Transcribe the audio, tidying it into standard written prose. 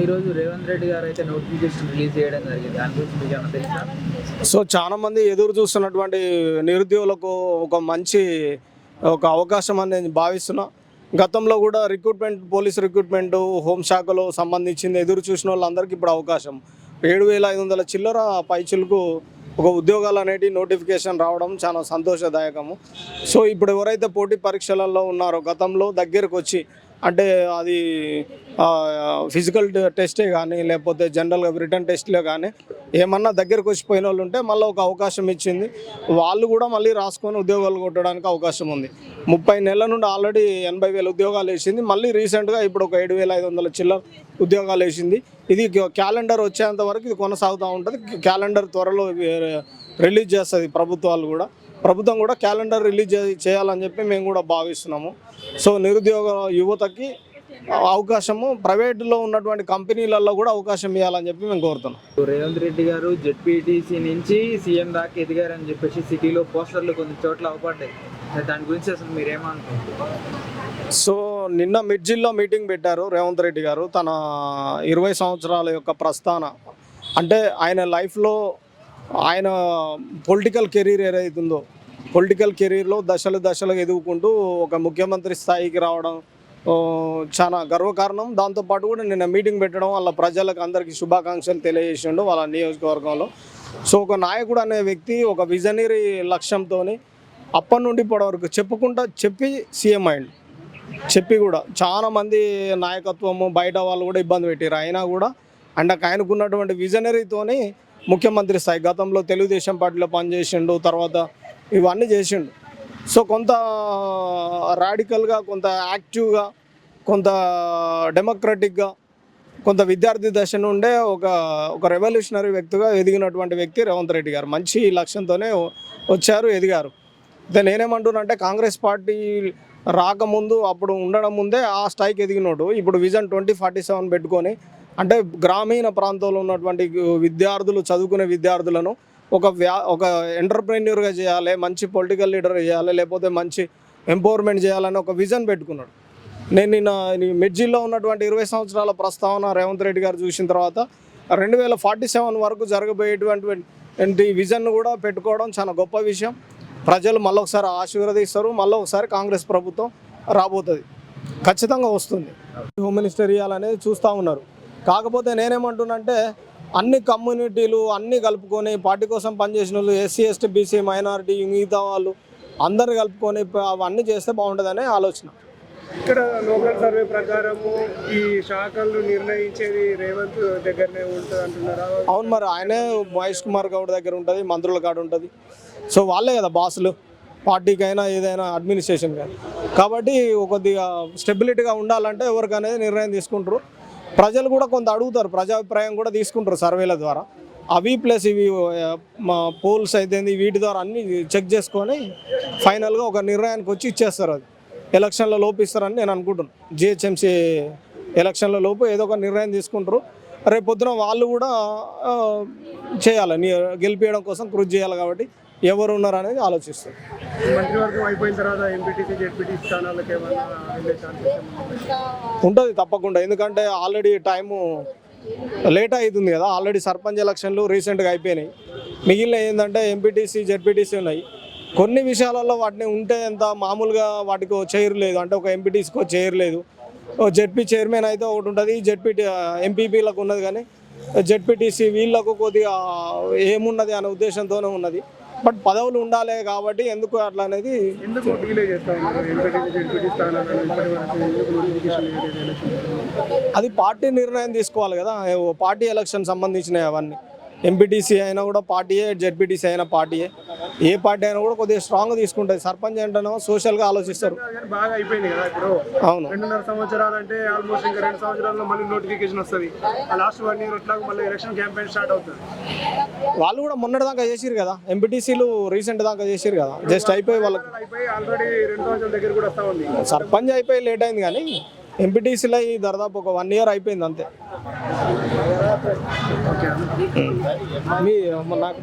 ఈరోజు రేవంత్ రెడ్డి గారు అయితే నోటిఫికేషన్ రిలీజ్ చేయడం జరిగింది. దాని గురించి మీకు ఏమైనా తెలుసా? సో చాలా మంది ఎదురు చూస్తున్నటువంటి నిరుద్యోగులకు ఒక అవకాశం అని నేను భావిస్తున్నా. గతంలో కూడా పోలీస్ రిక్రూట్మెంట్, హోంశాఖలో సంబంధించింది ఎదురు చూసిన వాళ్ళందరికీ ఇప్పుడు అవకాశం 7,500 చిల్లర పైచులకు ఒక ఉద్యోగాలు అనేటివి నోటిఫికేషన్ రావడం చాలా సంతోషదాయకము. సో ఇప్పుడు ఎవరైతే పోటీ పరీక్షలలో ఉన్నారో గతంలో దగ్గరకు వచ్చి అంటే అది ఫిజికల్ టెస్టే కానీ లేకపోతే జనరల్గా రిటర్న్ టెస్ట్లో కానీ ఏమన్నా దగ్గరకు వచ్చిపోయిన వాళ్ళు ఉంటే మళ్ళీ ఒక అవకాశం ఇచ్చింది. వాళ్ళు కూడా మళ్ళీ రాసుకొని ఉద్యోగాలు కొట్టడానికి అవకాశం ఉంది. 30 నెలల నుండి ఆల్రెడీ 80,000 ఉద్యోగాలు వేసింది. మళ్ళీ రీసెంట్గా ఇప్పుడు ఒక 7,500 చిల్లర ఉద్యోగాలు వేసింది. ఇది క్యాలెండర్ వచ్చేంత వరకు ఇది కొనసాగుతూ ఉంటుంది. క్యాలెండర్ త్వరలో రిలీజ్ చేస్తుంది ప్రభుత్వం కూడా క్యాలెండర్ రిలీజ్ చేయాలని చెప్పి మేము కూడా భావిస్తున్నాము. సో నిరుద్యోగ యువతకి అవకాశము ప్రైవేట్లో ఉన్నటువంటి కంపెనీలలో కూడా అవకాశం ఇవ్వాలని చెప్పి మేము కోరుతున్నాం. రేవంత్ రెడ్డి గారు జెడ్పీటీసీ నుంచి సీఎం దాకా ఎదిగారని చెప్పేసి సిటీలో పోస్టర్లు కొన్ని చోట్ల అవపడ్డాయి. దాని గురించి అసలు మీరేమనుకుంటున్నారు? సో నిన్న మిర్జిల్లో మీటింగ్ పెట్టారు రేవంత్ రెడ్డి గారు. తన 20 సంవత్సరాల యొక్క ప్రస్థాన అంటే ఆయన లైఫ్లో ఆయన పొలిటికల్ కెరీర్ ఏదైతుందో పొలిటికల్ కెరీర్లో దశలు ఎదుగుకుంటూ ఒక ముఖ్యమంత్రి స్థాయికి రావడం చాలా గర్వకారణం. దాంతోపాటు కూడా నిన్న మీటింగ్ పెట్టడం వాళ్ళ ప్రజలకు అందరికీ శుభాకాంక్షలు తెలియజేసిండు వాళ్ళ నియోజకవర్గంలో. సో ఒక నాయకుడు అనే వ్యక్తి ఒక విజనరీ లక్ష్యంతో అప్పటి నుండి ఇప్పటి వరకు చెప్పి సీఎం అయ్యిండు. చెప్పి కూడా చాలామంది నాయకత్వము బయట వాళ్ళు కూడా ఇబ్బంది పెట్టారు. అయినా కూడా ఆయనకున్నటువంటి విజనరీతోని ముఖ్యమంత్రి స్థాయి గతంలో తెలుగుదేశం పార్టీలో పనిచేసిండు, తర్వాత ఇవన్నీ చేసిండు. సో కొంత రాడికల్గా, కొంత యాక్టివ్గా, కొంత డెమోక్రటిక్గా, కొంత విద్యార్థి దశ నుండే ఒక రెవల్యూషనరీ వ్యక్తిగా ఎదిగినటువంటి వ్యక్తి రేవంత్ రెడ్డి గారు. మంచి లక్ష్యంతోనే వచ్చారు, ఎదిగారు. నేనేమంటున్నానంటే కాంగ్రెస్ పార్టీ రాకముందు అప్పుడు ఉండడం ముందే ఆ స్థాయికి ఎదిగినోడు ఇప్పుడు విజన్ 2047 పెట్టుకొని అంటే గ్రామీణ ప్రాంతంలో ఉన్నటువంటి చదువుకునే విద్యార్థులను ఒక ఎంటర్ప్రెన్యూర్గా చేయాలి, మంచి పొలిటికల్ లీడర్ చేయాలి, లేకపోతే మంచి ఎంపవర్మెంట్ చేయాలని ఒక విజన్ పెట్టుకున్నాడు. నేను నిన్న మిర్జిల్లో ఉన్నటువంటి 20 సంవత్సరాల ప్రస్తావన రేవంత్ రెడ్డి గారు చూసిన తర్వాత 2047 వరకు జరగబోయేటువంటి విజన్ కూడా పెట్టుకోవడం చాలా గొప్ప విషయం. ప్రజలు మళ్ళొకసారి ఆశీర్వదిస్తారు. మళ్ళొకసారి కాంగ్రెస్ ప్రభుత్వం రాబోతుంది, ఖచ్చితంగా వస్తుంది. హోమ్ మినిస్టర్ ఇవ్వాలనేది చూస్తూ ఉన్నారు. కాకపోతే నేనేమంటున్నానంటే అన్ని కమ్యూనిటీలు అన్నీ కలుపుకొని పార్టీ కోసం పనిచేసిన వాళ్ళు ఎస్సీ ఎస్టీ బీసీ మైనారిటీ మిగతా వాళ్ళు అందరు కలుపుకొని అవన్నీ చేస్తే బాగుంటుందనే ఆలోచన. ఇక్కడ లోకల్ సర్వే ప్రకారము ఈ శాఖలు నిర్ణయించేది రేవంత్ దగ్గరనే ఉంటుంది అంటున్నారు. అవును, మరి ఆయనే మహేష్ కుమార్ గౌడ్ దగ్గర ఉంటుంది, మంత్రుల కాడ ఉంటుంది. సో వాళ్ళే కదా బాసులు పార్టీకైనా ఏదైనా అడ్మినిస్ట్రేషన్ కానీ. కాబట్టి కొద్దిగా స్టెబిలిటీగా ఉండాలంటే ఎవరికనేది నిర్ణయం తీసుకుంటారు. ప్రజలు కూడా కొంత అడుగుతారు, ప్రజాభిప్రాయం కూడా తీసుకుంటారు సర్వేల ద్వారా. అవి ప్లస్ ఇవి మా పోల్స్ అయితే వీటి ద్వారా అన్నీ చెక్ చేసుకొని ఫైనల్గా ఒక నిర్ణయానికి వచ్చి ఇచ్చేస్తారు. అది ఎలక్షన్ల లోపు ఇస్తారని నేను అనుకుంటున్నాను. జిహెచ్ఎంసీ ఎలక్షన్ల లోపు ఏదో ఒక నిర్ణయం తీసుకుంటారు. రేపు పొద్దున వాళ్ళు కూడా చేయాలి, గెలిపించడం కోసం కృషి చేయాలి. కాబట్టి ఎవరు ఉన్నారు అనేది ఆలోచిస్తారు. మంత్రివర్గం అయిపోయిన తర్వాత ఎంపీటీసీ జెడ్పీటీసీ స్థానాలకు ఏమన్నా ఉంటుంది తప్పకుండా. ఎందుకంటే ఆల్రెడీ టైము లేట్ అవుతుంది కదా. ఆల్రెడీ సర్పంచ్ ఎలక్షన్లు రీసెంట్గా అయిపోయినాయి. మిగిలిన ఏంటంటే ఎంపీటీసీ జెడ్పీటీసీ ఉన్నాయి. కొన్ని విషయాలలో వాటిని ఉంటే ఎంత మామూలుగా వాటికి చైర్ లేదు, అంటే ఒక ఎంపీటీసీకి చైర్ లేదు. జెడ్పీ చైర్మన్ అయితే ఒకటి ఉంటుంది, ఎంపీపీలకు ఉన్నది. కానీ జెడ్పీటీసీ వీళ్ళకు కొద్దిగా ఏమున్నది అనే ఉద్దేశంతోనే ఉన్నది. బట్ పదవులు ఉండాలి కాబట్టి ఎందుకు అట్లా అనేది అది పార్టీ నిర్ణయం తీసుకోవాలి కదా. పార్టీ ఎలక్షన్ సంబంధించినవి అవన్నీ. ఎంపీటీసీ అయినా కూడా పార్టీయే, జెడ్పీటీసీ అయినా పార్టీయే. ఏ పార్టీ అయినా కూడా కొద్దిగా స్ట్రాంగ్గా తీసుకుంటుంది. సర్పంచ్ ఏంటనో సోషల్గా ఆలోచిస్తారు. బాగా అయిపోయింది కదా ఇప్పుడు. అవును, 2.5 సంవత్సరాలు అంటే ఆల్మోస్ట్ ఇంకా 2 సంవత్సరాల్లో మళ్ళీ నోటిఫికేషన్ వస్తుంది. లాస్ట్ 1 ఇయర్ ఎట్లా మళ్ళీ ఎలక్షన్ క్యాంపెయిన్ స్టార్ట్ అవుతుంది. వాళ్ళు కూడా మొన్నటి దాకా చేసిరు కదా, ఎంపీటీసీలు రీసెంట్ దాకా చేసిరు కదా. జస్ట్ అయిపోయి వాళ్ళకి ఆల్రెడీ 2 సంవత్సరాల దగ్గర కూడా వస్తూ ఉంది. సర్పంచ్ అయిపోయి లేట్ అయింది, కానీ ఎంపీటీసీలో ఈ దాదాపు ఒక 1 ఇయర్ అయిపోయింది అంతే. నాకు